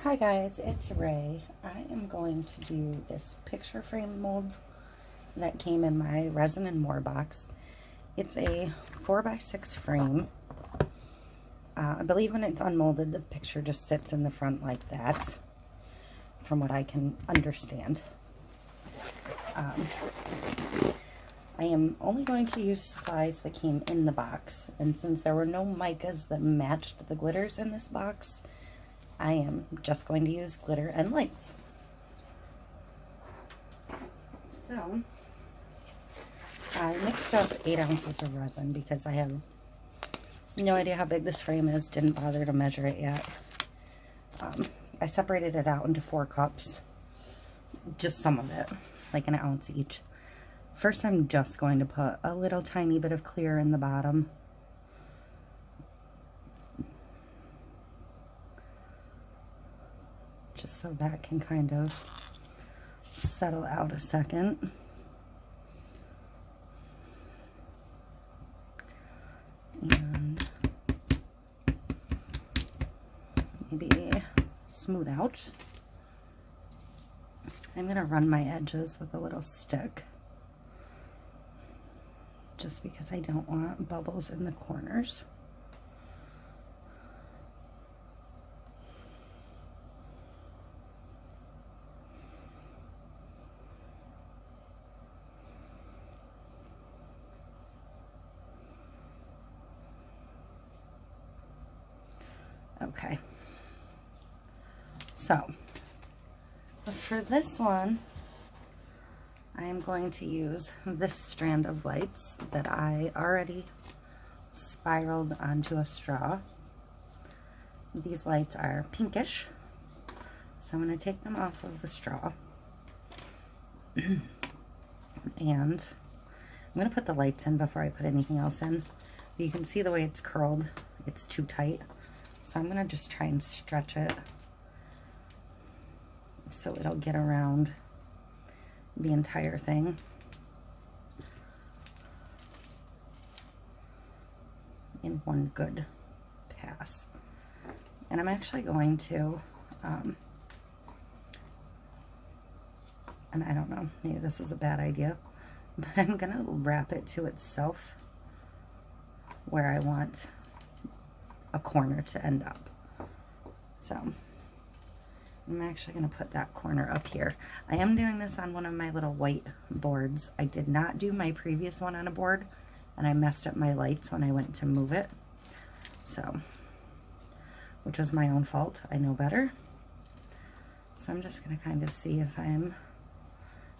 Hi guys, it's Ray. I am going to do this picture frame mold that came in my Resin and More box. It's a 4x6 frame. I believe when it's unmolded, the picture just sits in the front like that, from what I can understand. I am only going to use supplies that came in the box, and since there were no micas that matched the glitters in this box, I am just going to use glitter and lights. So, I mixed up 8 ounces of resin because I have no idea how big this frame is, didn't bother to measure it yet. I separated it out into 4 cups, just some of it, like an ounce each. First, I'm just going to put a little tiny bit of clear in the bottom. Just so that can kind of settle out a second. And maybe smooth out. I'm going to run my edges with a little stick, just because I don't want bubbles in the corners. Okay, so for this one, I am going to use this strand of lights that I already spiraled onto a straw. These lights are pinkish, so I'm going to take them off of the straw. And I'm going to put the lights in before I put anything else in. But you can see the way it's curled, it's too tight. So I'm going to just try and stretch it so it'll get around the entire thing. In one good pass. And I'm actually going to, and I don't know, maybe this is a bad idea, but I'm going to wrap it to itself where I want a corner to end up. So I'm actually going to put that corner up here. I am doing this on one of my little white boards. I did not do my previous one on a board, and I messed up my lights when I went to move it. So, which was my own fault. I know better. So I'm just going to kind of see if I'm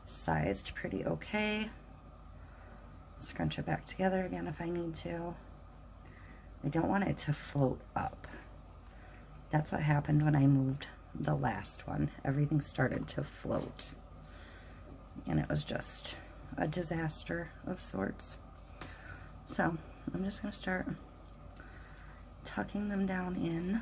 sized pretty okay. Scrunch it back together again if I need to. I don't want it to float up. That's what happened when I moved the last one. Everything started to float, and it was just a disaster of sorts. So I'm just going to start tucking them down in.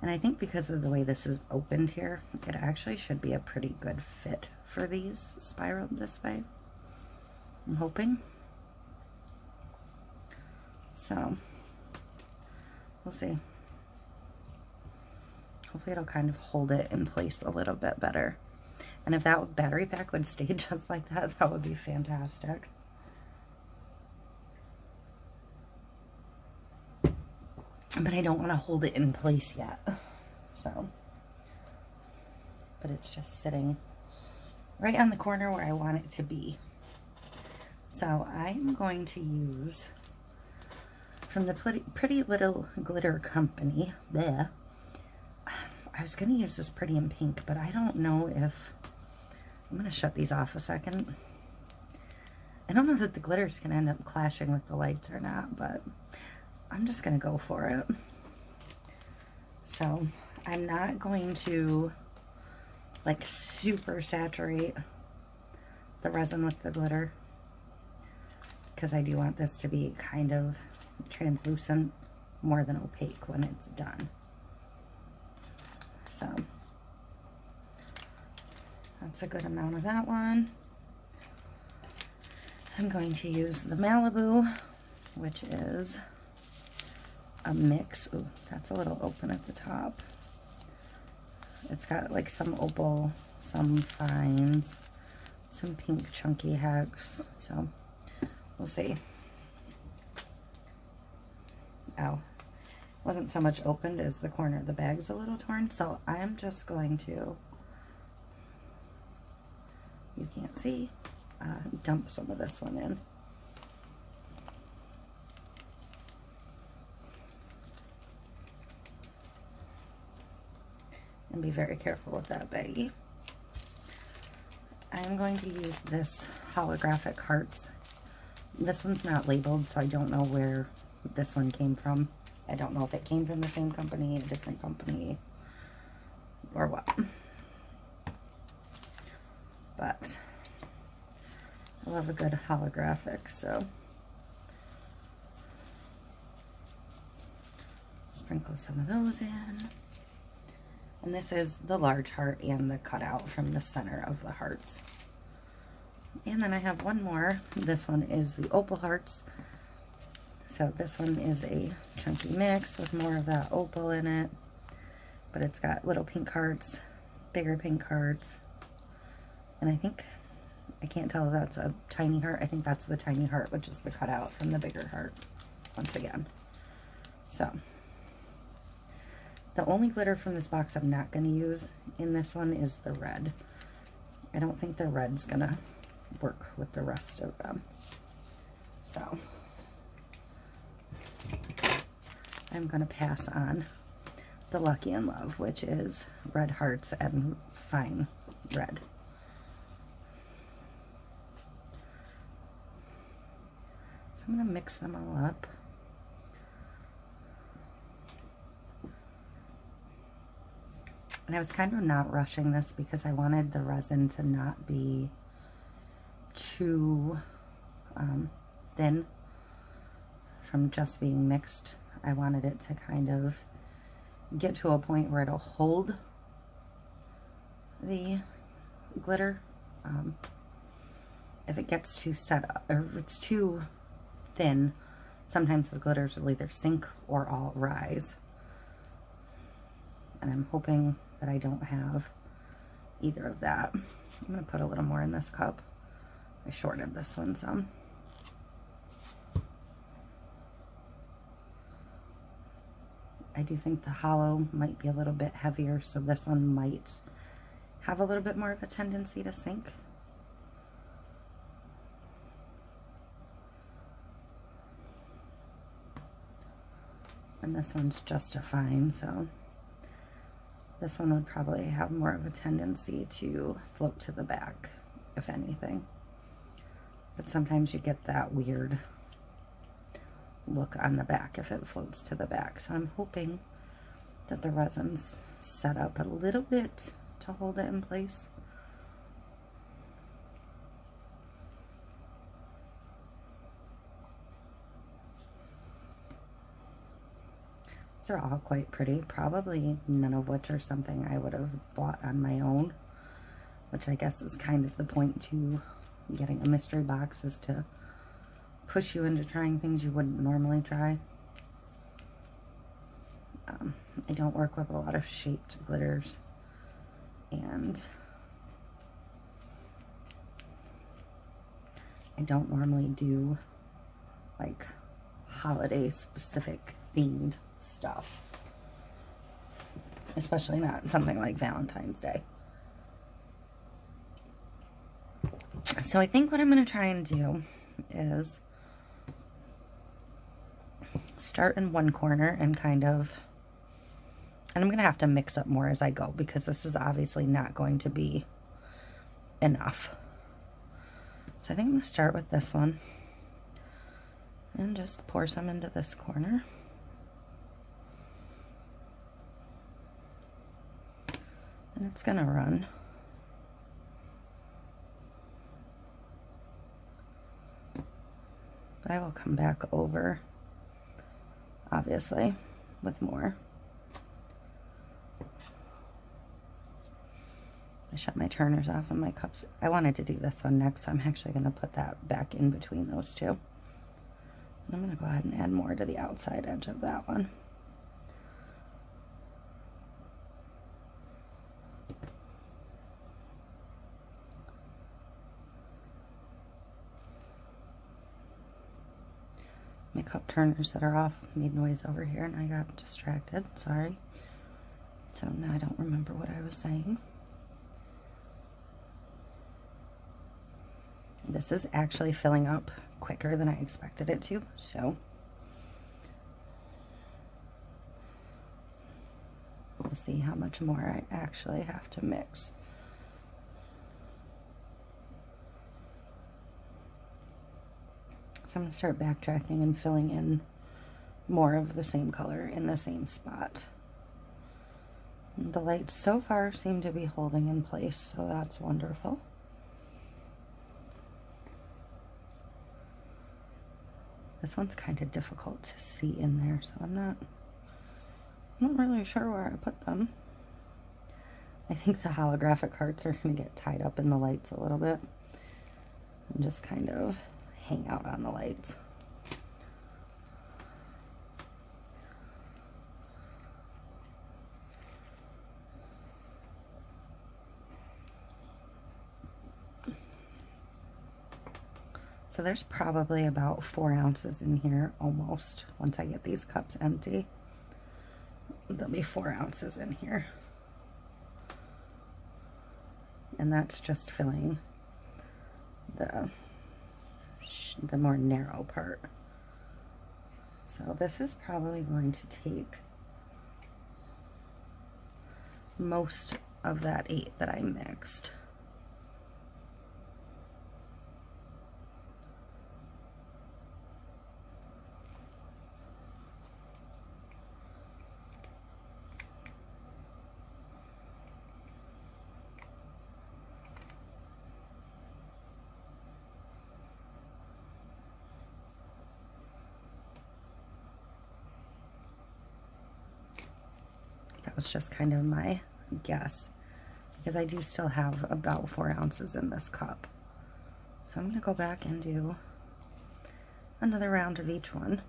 And I think because of the way this is opened here, it actually should be a pretty good fit for these spiraled this way. I'm hoping. So we'll see. Hopefully it'll kind of hold it in place a little bit better. And if that battery pack would stay just like that, that would be fantastic. But I don't want to hold it in place yet. So, but it's just sitting right on the corner where I want it to be. So I'm going to use, from the Pretty Little Glitter Company, there. I was going to use this Pretty in Pink, but I don't know if, I'm going to shut these off a second. I don't know that the glitter is going to end up clashing with the lights or not, but I'm just going to go for it. So I'm not going to like super saturate the resin with the glitter, because I do want this to be kind of translucent more than opaque when it's done. So that's a good amount of that one. I'm going to use the Malibu, which is a mix. Ooh, that's a little open at the top. It's got like some opal, some fines, some pink chunky hex, so we'll see. Ow. Wasn't so much opened as the corner of the bag's a little torn, so I'm just going to, you can't see, dump some of this one in. And be very careful with that baggie. I'm going to use this holographic hearts. This one's not labeled, so I don't know where this one came from. I don't know if it came from the same company, a different company, or what. But I love a good holographic, so sprinkle some of those in. And this is the large heart and the cutout from the center of the hearts. And then I have one more. This one is the Opal Hearts. So this one is a chunky mix with more of that opal in it, but it's got little pink hearts, bigger pink hearts, and I think, I can't tell if that's a tiny heart. I think that's the tiny heart, which is the cutout from the bigger heart, once again. So, the only glitter from this box I'm not going to use in this one is the red. I don't think the red's going to work with the rest of them. So I'm going to pass on the Lucky in Love, which is red hearts and fine red. So I'm going to mix them all up. And I was kind of not rushing this because I wanted the resin to not be too thin from just being mixed. I wanted it to kind of get to a point where it'll hold the glitter. If it gets too set up, or if it's too thin, sometimes the glitters will either sink or all rise. And I'm hoping that I don't have either of that. I'm going to put a little more in this cup. I shorted this one some. I do think the hollow might be a little bit heavier, so this one might have a little bit more of a tendency to sink. And this one's just a fine, so this one would probably have more of a tendency to float to the back, if anything. But sometimes you get that weird look on the back if it floats to the back. So I'm hoping that the resin's set up a little bit to hold it in place. These are all quite pretty, probably none of which are something I would have bought on my own, which I guess is kind of the point to getting a mystery box, is to push you into trying things you wouldn't normally try. I don't work with a lot of shaped glitters, and I don't normally do like holiday specific themed stuff, especially not something like Valentine's Day. So I think what I'm going to try and do is start in one corner and kind of, and I'm going to have to mix up more as I go because this is obviously not going to be enough. So I think I'm going to start with this one and just pour some into this corner. And it's going to run. But I will come back over, obviously, with more. I shut my turners off and my cups. I wanted to do this one next, so I'm actually going to put that back in between those two. I'm going to go ahead and add more to the outside edge of that one. My cup turners that are off made noise over here and I got distracted, sorry. So now I don't remember what I was saying. This is actually filling up quicker than I expected it to, so we'll see how much more I actually have to mix. So I'm going to start backtracking and filling in more of the same color in the same spot. And the lights so far seem to be holding in place, so that's wonderful. This one's kind of difficult to see in there, so I'm not really sure where I put them. I think the holographic hearts are going to get tied up in the lights a little bit and just kind of hang out on the lights. So there's probably about 4 ounces in here almost. Once I get these cups empty, there'll be 4 ounces in here. And that's just filling the more narrow part. So this is probably going to take most of that 8 that I mixed. That was just kind of my guess, because I do still have about 4 ounces in this cup. So I'm going to go back and do another round of each one.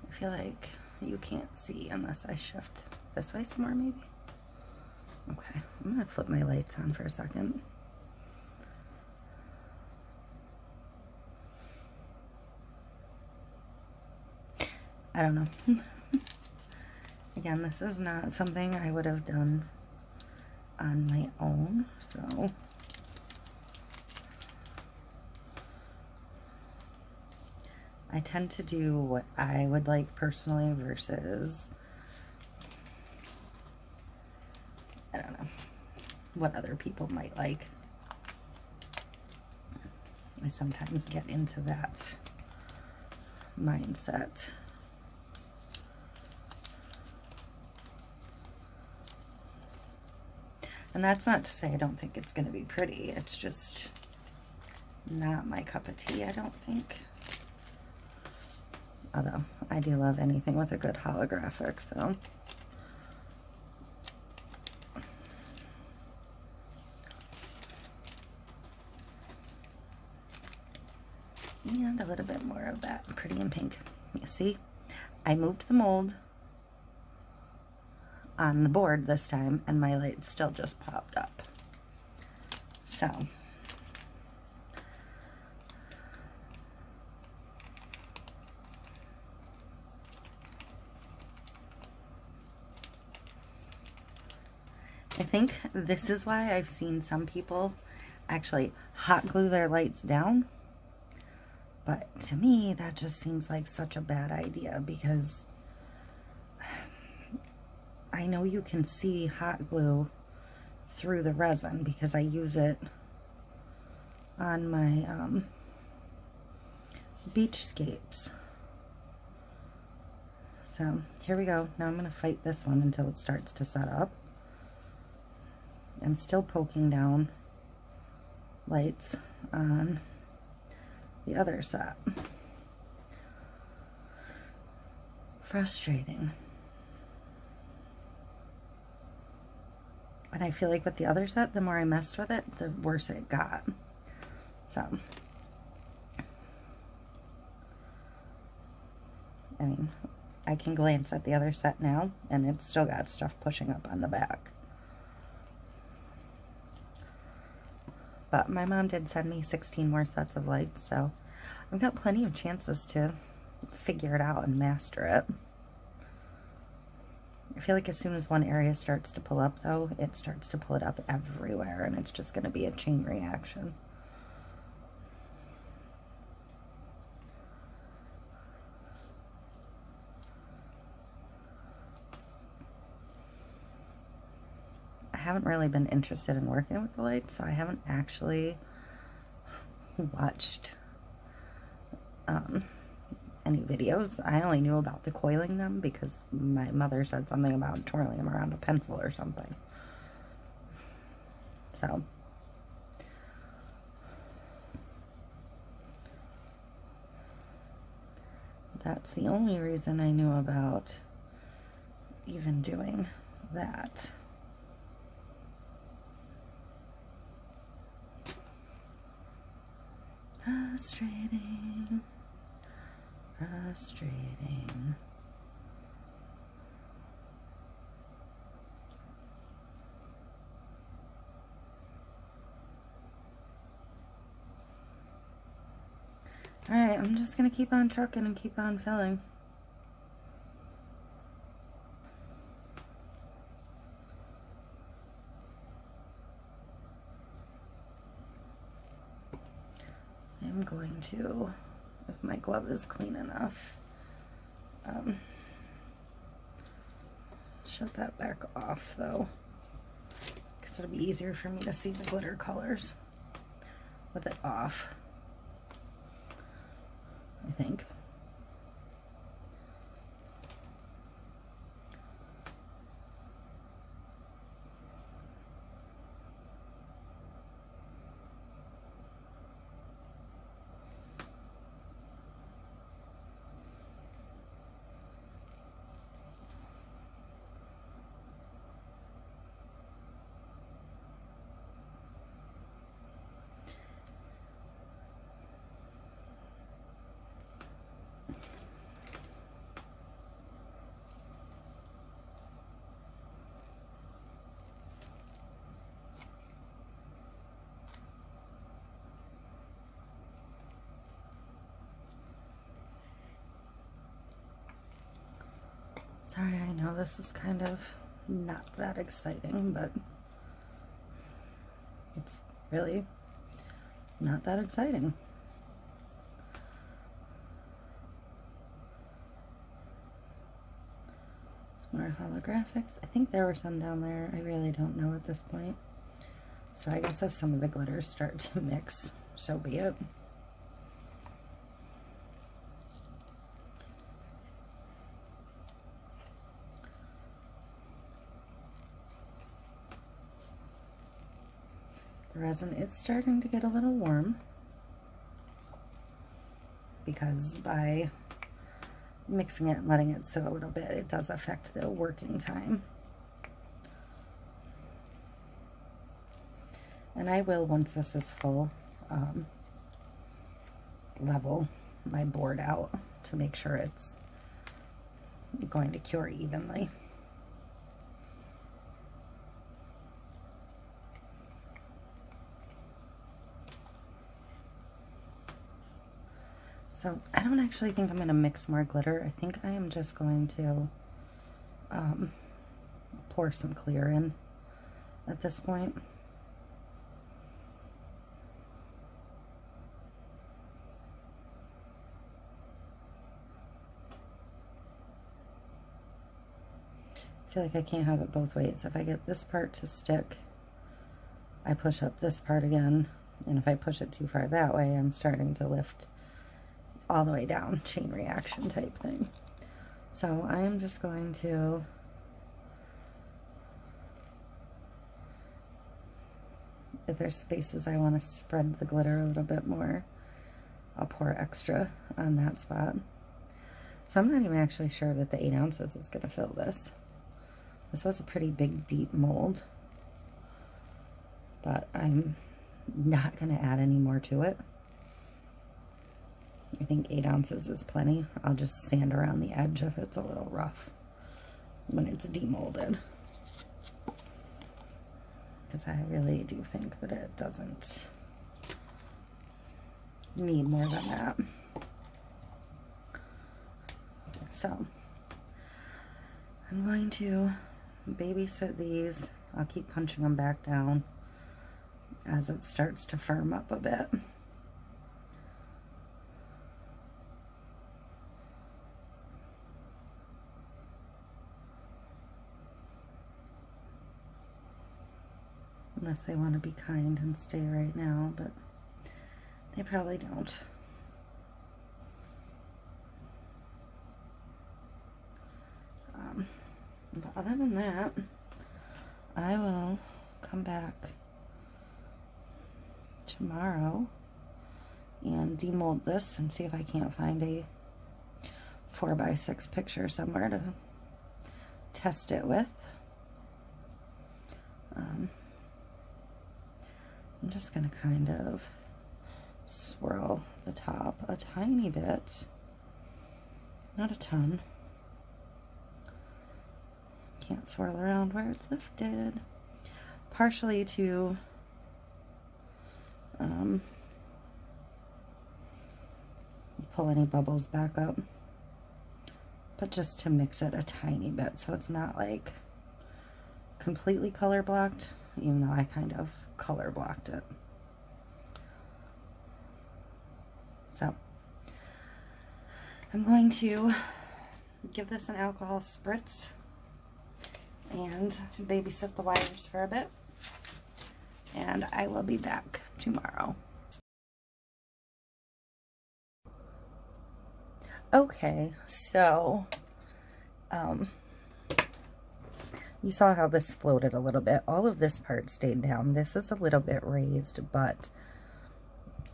I feel like you can't see unless I shift this way some more, maybe. Okay, I'm going to flip my lights on for a second. I don't know. Again, this is not something I would have done on my own, so I tend to do what I would like personally versus, I don't know, what other people might like. I sometimes get into that mindset. And that's not to say I don't think it's going to be pretty. It's just not my cup of tea, I don't think. Although, I do love anything with a good holographic, so. And a little bit more of that pretty and pink. You see, I moved the mold on the board this time, and my light still just popped up. So, I think this is why I've seen some people actually hot glue their lights down. But to me, that just seems like such a bad idea, because I know you can see hot glue through the resin because I use it on my beachscapes. So here we go. Now I'm going to fight this one until it starts to set up. I'm still poking down lights on the other set. frustrating. And I feel like with the other set, the more I messed with it, the worse it got. So, I mean, I can glance at the other set now, and it's still got stuff pushing up on the back. But my mom did send me 16 more sets of lights, so I've got plenty of chances to figure it out and master it. I feel like as soon as one area starts to pull up, though, it starts to pull it up everywhere, and it's just going to be a chain reaction. I haven't really been interested in working with the lights, so I haven't actually watched any videos. I only knew about the coiling them because my mother said something about twirling them around a pencil or something. So, that's the only reason I knew about even doing that. Frustrating. Frustrating. Alright, I'm just going to keep on trucking and keep on filling. I'm going to, if my glove is clean enough, shut that back off though, because it'll be easier for me to see the glitter colors with it off, I think. Sorry, I know this is kind of not that exciting, but it's really not that exciting. It's more holographics. I think there were some down there. I really don't know at this point. So I guess if some of the glitters start to mix, so be it. The resin is starting to get a little warm because by mixing it and letting it sit a little bit, it does affect the working time. And I will, once this is full, level my board out to make sure it's going to cure evenly. So I don't actually think I'm going to mix more glitter. I think I am just going to pour some clear in at this point. I feel like I can't have it both ways. If I get this part to stick, I push up this part again, and if I push it too far that way, I'm starting to lift all the way down, chain reaction type thing. So I am just going to if there's spaces I want to spread the glitter a little bit more, I'll pour extra on that spot. So I'm not even actually sure that the 8 ounces is going to fill this. This was a pretty big, deep mold. But I'm not going to add any more to it. I think 8 ounces is plenty. I'll just sand around the edge if it's a little rough when it's demolded. Because I really do think that it doesn't need more than that. So I'm going to babysit these. I'll keep punching them back down as it starts to firm up a bit. Unless they want to be kind and stay right now, but they probably don't. But other than that, I will come back tomorrow and demold this and see if I can't find a 4x6 picture somewhere to test it with. I'm just going to kind of swirl the top a tiny bit, not a ton. Can't swirl around where it's lifted. Partially to pull any bubbles back up, but just to mix it a tiny bit so it's not like completely color blocked, even though I kind of color blocked it. So I'm going to give this an alcohol spritz and babysit the wires for a bit, and I will be back tomorrow. Okay, so you saw how this floated a little bit. All of this part stayed down. This is a little bit raised, but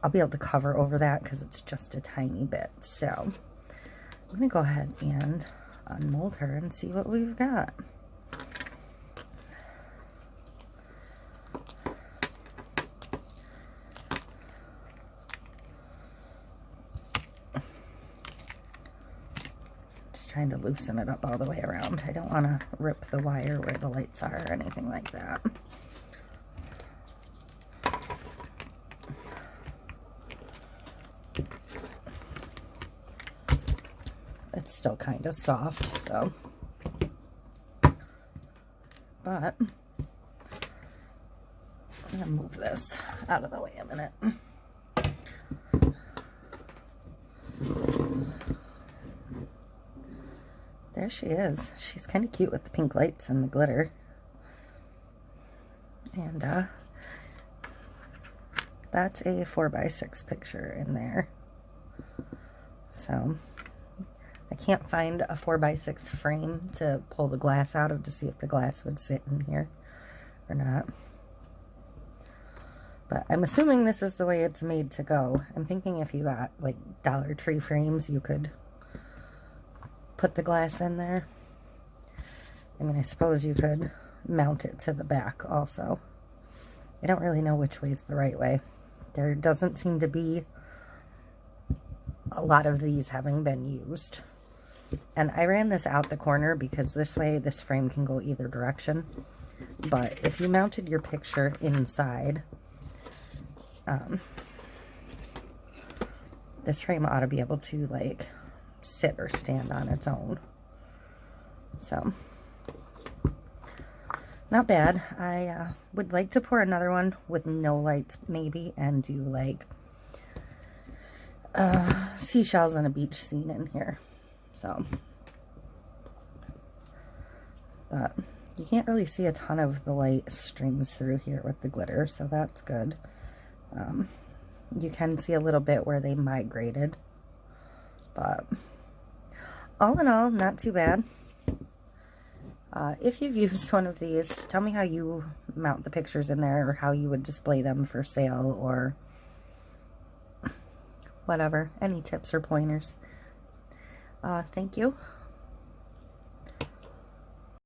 I'll be able to cover over that because it's just a tiny bit. So I'm going to go ahead and unmold her and see what we've got. Trying to loosen it up all the way around. I don't want to rip the wire where the lights are or anything like that. It's still kind of soft, so. But I'm gonna move this out of the way a minute. There she is. She's kind of cute with the pink lights and the glitter. And that's a 4x6 picture in there. So I can't find a 4x6 frame to pull the glass out of to see if the glass would sit in here or not. But I'm assuming this is the way it's made to go. I'm thinking if you got like Dollar Tree frames, you could put the glass in there. I mean, I suppose you could mount it to the back also. I don't really know which way is the right way. There doesn't seem to be a lot of these having been used. And I ran this out the corner because this way this frame can go either direction. But if you mounted your picture inside, this frame ought to be able to like sit or stand on its own. So not bad. I would like to pour another one with no lights maybe and do like seashells and a beach scene in here. So, but you can't really see a ton of the light strings through here with the glitter, so that's good. You can see a little bit where they migrated, but all in all, not too bad. If you've used one of these, tell me how you mount the pictures in there or how you would display them for sale or whatever. Any tips or pointers. Thank you